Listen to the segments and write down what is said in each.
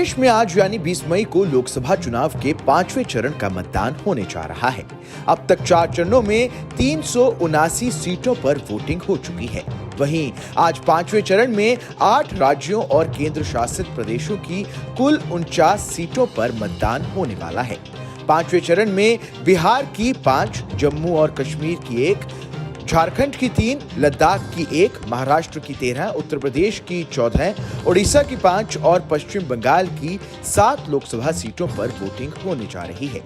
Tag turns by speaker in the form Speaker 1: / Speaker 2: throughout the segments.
Speaker 1: देश में आज यानी 20 मई को लोकसभा चुनाव के 5वें चरण का मतदान होने जा रहा है। अब तक 4 चरणों में 379 सीटों पर वोटिंग हो चुकी है। वहीं आज 5वें चरण में 8 राज्यों और केंद्र शासित प्रदेशों की कुल 49 सीटों पर मतदान होने वाला है। 5वें चरण में बिहार की 5, जम्मू और कश्मीर की 1, झारखंड की 3, लद्दाख की 1, महाराष्ट्र की 13, उत्तर प्रदेश की 14, ओडिशा की 5 और पश्चिम बंगाल की 7 लोकसभा सीटों पर वोटिंग होने जा रही है।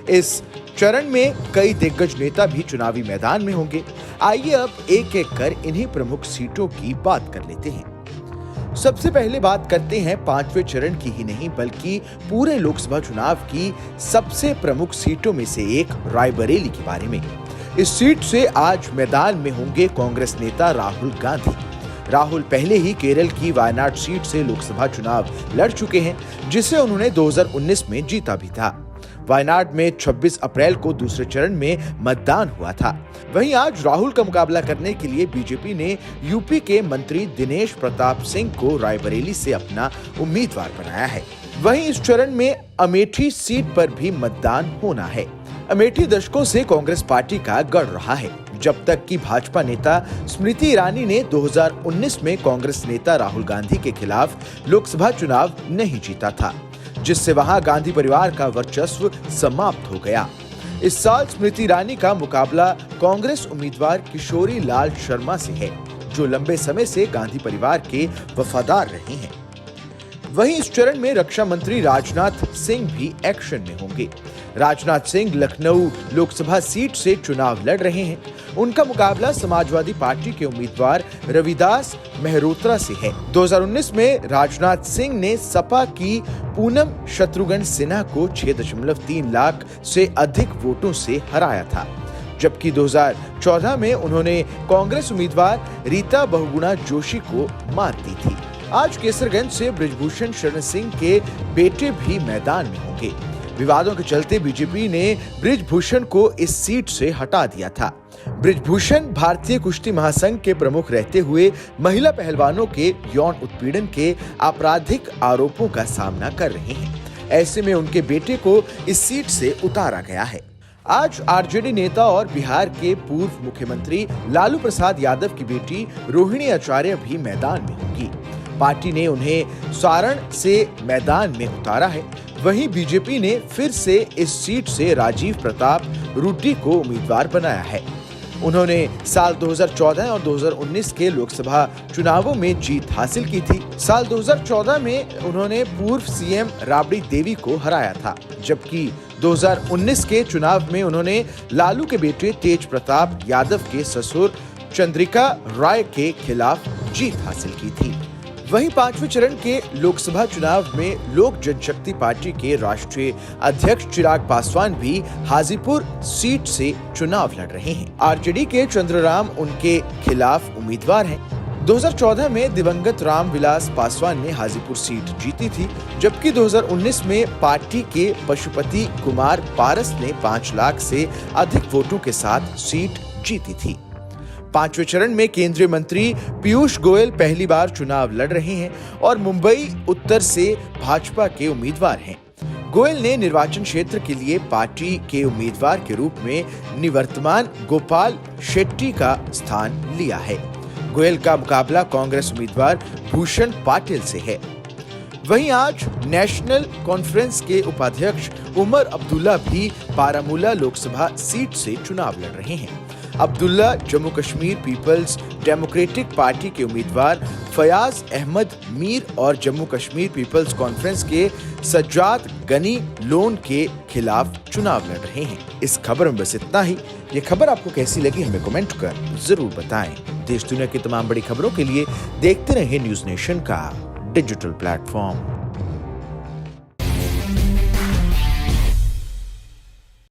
Speaker 1: इस चरण में कई दिग्गज नेता भी चुनावी मैदान में होंगे। आइए अब एक एक कर इन्हीं प्रमुख सीटों की बात कर लेते हैं। सबसे पहले बात करते हैं 5वें चरण की ही नहीं बल्कि पूरे लोकसभा चुनाव की सबसे प्रमुख सीटों में से एक रायबरेली के बारे में। इस सीट से आज मैदान में होंगे कांग्रेस नेता राहुल गांधी। राहुल पहले ही केरल की वायनाड सीट से लोकसभा चुनाव लड़ चुके हैं, जिसे उन्होंने 2019 में जीता भी था। वायनाड में 26 अप्रैल को दूसरे चरण में मतदान हुआ था। वहीं आज राहुल का मुकाबला करने के लिए बीजेपी ने यूपी के मंत्री दिनेश प्रताप सिंह को रायबरेली से अपना उम्मीदवार बनाया है। वहीं इस चरण में अमेठी सीट पर भी मतदान होना है। अमेठी दशकों से कांग्रेस पार्टी का गढ़ रहा है, जब तक कि भाजपा नेता स्मृति ईरानी ने 2019 में कांग्रेस नेता राहुल गांधी के खिलाफ लोकसभा चुनाव नहीं जीता था, जिससे वहां गांधी परिवार का वर्चस्व समाप्त हो गया। इस साल स्मृति ईरानी का मुकाबला कांग्रेस उम्मीदवार किशोरी लाल शर्मा से है, जो लंबे समय से गांधी परिवार के वफादार रहे हैं। वहीं इस चरण में रक्षा मंत्री राजनाथ सिंह भी एक्शन में होंगे। राजनाथ सिंह लखनऊ लोकसभा सीट से चुनाव लड़ रहे हैं। उनका मुकाबला समाजवादी पार्टी के उम्मीदवार रविदास मेहरोत्रा से है। 2019 में राजनाथ सिंह ने सपा की पूनम शत्रुघ्न सिन्हा को 6.3 लाख से अधिक वोटों से हराया था, जबकि 2014 में उन्होंने कांग्रेस उम्मीदवार रीता बहुगुणा जोशी को मात दी थी। आज केसरगंज से बृजभूषण शरण सिंह के बेटे भी मैदान में होंगे। विवादों के चलते बीजेपी ने बृजभूषण को इस सीट से हटा दिया था। बृजभूषण भारतीय कुश्ती महासंघ के प्रमुख रहते हुए महिला पहलवानों के यौन उत्पीड़न के आपराधिक आरोपों का सामना कर रहे हैं। ऐसे में उनके बेटे को इस सीट से उतारा गया है। आज आरजेडी नेता और बिहार के पूर्व मुख्यमंत्री लालू प्रसाद यादव की बेटी रोहिणी आचार्य भी मैदान में होंगी। पार्टी ने उन्हें सारण से मैदान में उतारा है। वहीं बीजेपी ने फिर से इस सीट से राजीव प्रताप रुड्डी को उम्मीदवार बनाया है। उन्होंने साल 2014 और 2019 के लोकसभा चुनावों में जीत हासिल की थी। साल 2014 में उन्होंने पूर्व सीएम राबड़ी देवी को हराया था, जबकि 2019 के चुनाव में उन्होंने लालू के बेटे तेज प्रताप यादव के ससुर चंद्रिका राय के खिलाफ जीत हासिल की थी। वहीं 5वें चरण के लोकसभा चुनाव में लोक जनशक्ति पार्टी के राष्ट्रीय अध्यक्ष चिराग पासवान भी हाजीपुर सीट से चुनाव लड़ रहे हैं। आरजेडी के चंद्रराम उनके खिलाफ उम्मीदवार हैं। 2014 में दिवंगत रामविलास पासवान ने हाजीपुर सीट जीती थी, जबकि 2019 में पार्टी के पशुपति कुमार पारस ने 5 लाख से अधिक वोटों के साथ सीट जीती थी। 5वें चरण में केंद्रीय मंत्री पीयूष गोयल पहली बार चुनाव लड़ रहे हैं और मुंबई उत्तर से भाजपा के उम्मीदवार हैं। गोयल ने निर्वाचन क्षेत्र के लिए पार्टी के उम्मीदवार के रूप में निवर्तमान गोपाल शेट्टी का स्थान लिया है। गोयल का मुकाबला कांग्रेस उम्मीदवार भूषण पाटिल से है। वहीं आज नेशनल कॉन्फ्रेंस के उपाध्यक्ष उमर अब्दुल्ला भी बारामूला लोकसभा सीट से चुनाव लड़ रहे हैं। Abdullah Jammu Kashmir Peoples Democratic Party के उम्मीदवार फयाज अहमद मीर और जम्मू कश्मीर पीपल्स कॉन्फ्रेंस के सज्जाद गनी लोन के खिलाफ चुनाव लड़ रहे हैं। इस खबर में बस इतना ही। ये खबर आपको कैसी लगी हमें कमेंट कर जरूर बताएं। देश दुनिया की तमाम बड़ी खबरों के लिए देखते रहें न्यूज़ नेशन का डिजिटल प्लेटफॉर्म।